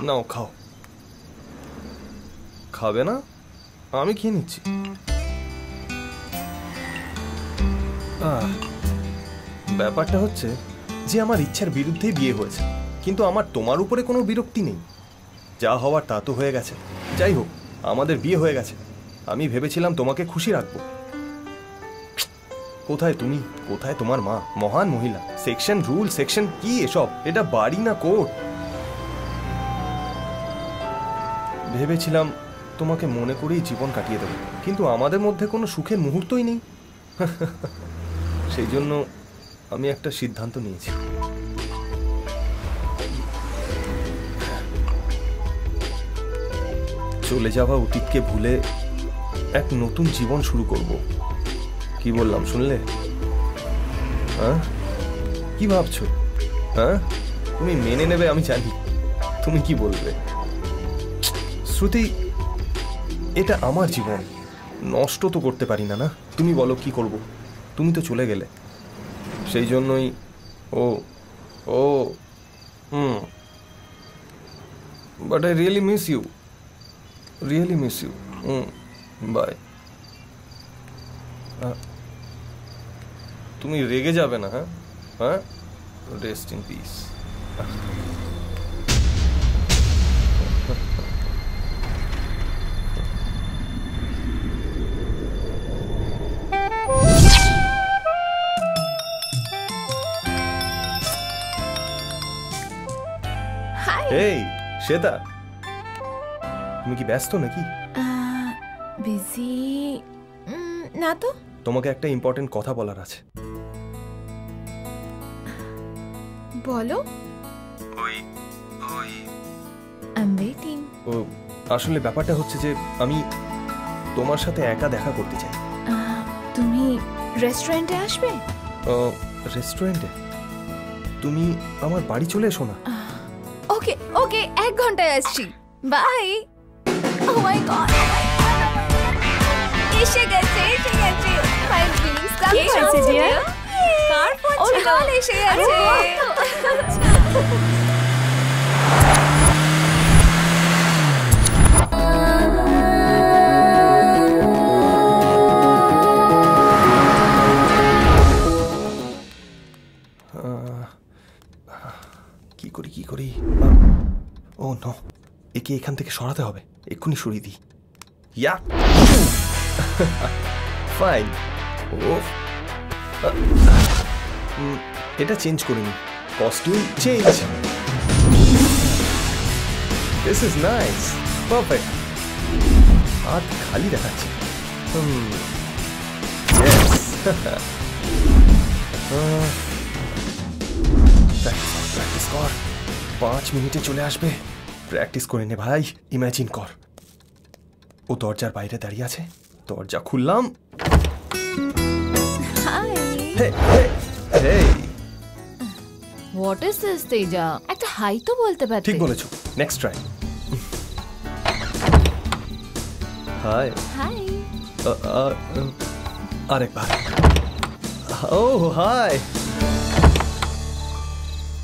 নাও খাও। খাবে না? আমি খেয়ে নিচ্ছি। ব্যাপারটা হচ্ছে যে আমার ইচ্ছার বিরুদ্ধেই বিয়ে হয়েছে, কিন্তু আমার তোমার উপরে কোনো বিরক্তি নেই। যা হওয়ার তা তো হয়ে গেছে। যাই হোক, আমাদের বিয়ে হয়ে গেছে। আমি ভেবেছিলাম তোমাকে খুশি রাখবো। কোথায় তুমি, কোথায় তোমার মা? মহান মহিলা। সেকশন, রুল, সেকশন কি এসব? এটা বাড়ি না কোর্ট? ভেবেছিলাম তোমাকে মনে করেই জীবন কাটিয়ে দেবো, কিন্তু আমাদের মধ্যে কোনো সুখের মুহূর্তই নেই। সেই জন্য আমি একটা সিদ্ধান্ত নিয়েছি। চলে যাওয়া অতীতকে ভুলে এক নতুন জীবন শুরু করব। কি বললাম শুনলে? হ্যাঁ, কি ভাবছো? হ্যাঁ, তুমি মেনে নেবে আমি জানি। তুমি কি বলবে? শ্রুতি, এটা আমার জীবন, নষ্ট তো করতে পারি না। না, তুমি বলো কি করব? তুমি তো চলে গেলে, সেই জন্যই। ও ও but I really miss you, really miss you. Bye. তুমি রেগে যাবে না? হ্যাঁ হ্যাঁ, রেস্ট ইন পিস। এই শ্বেতা, তুমি কি ব্যস্ত নাকি? বিজি না তো। তোমাকে একটা ইম্পর্টেন্ট কথা বলার আছে। বলো। ওই ওই আই এম ওয়েটিং। ও, আসলে ব্যাপারটা হচ্ছে যে আমি তোমার সাথে একা দেখা করতে চাই। তুমি রেস্টুরেন্টে আসবে? রেস্টুরেন্টে? তুমি আমার বাড়ি চলে এসো না। ওকে ওকে, 1 ঘন্টায় আসছি। বাই। ও মাই গড, এসে গেছে এসে গেছে। ফাইন ড্রিঙ্কস কাম হয়েছে ডিয়ার? কার ফোন ছিল? ও এসে গেছে। কি করি? ও নো, একে এখান থেকে সরাতে হবে। এক্ষুনি সরিয়ে দিই। ইয়া, ফাইন। ও, এটা চেঞ্জ করিনি। Costume change. This is nice, perfect. হাত খালি দেখাচ্ছে। প্র্যাকটিস কর, 5 মিনিটে চলে আসবে। প্র্যাকটিস করে নে ভাই। ইমাজিন কর, ও দরজার বাইরে দাঁড়িয়ে আছে, দরজা খুললাম। Hi. Hey, what is this Teja? একটা হাই তো বলতে পারতে। ঠিক বলেছো। Next try. হাই। হাই। আরেকবার। ও হাই।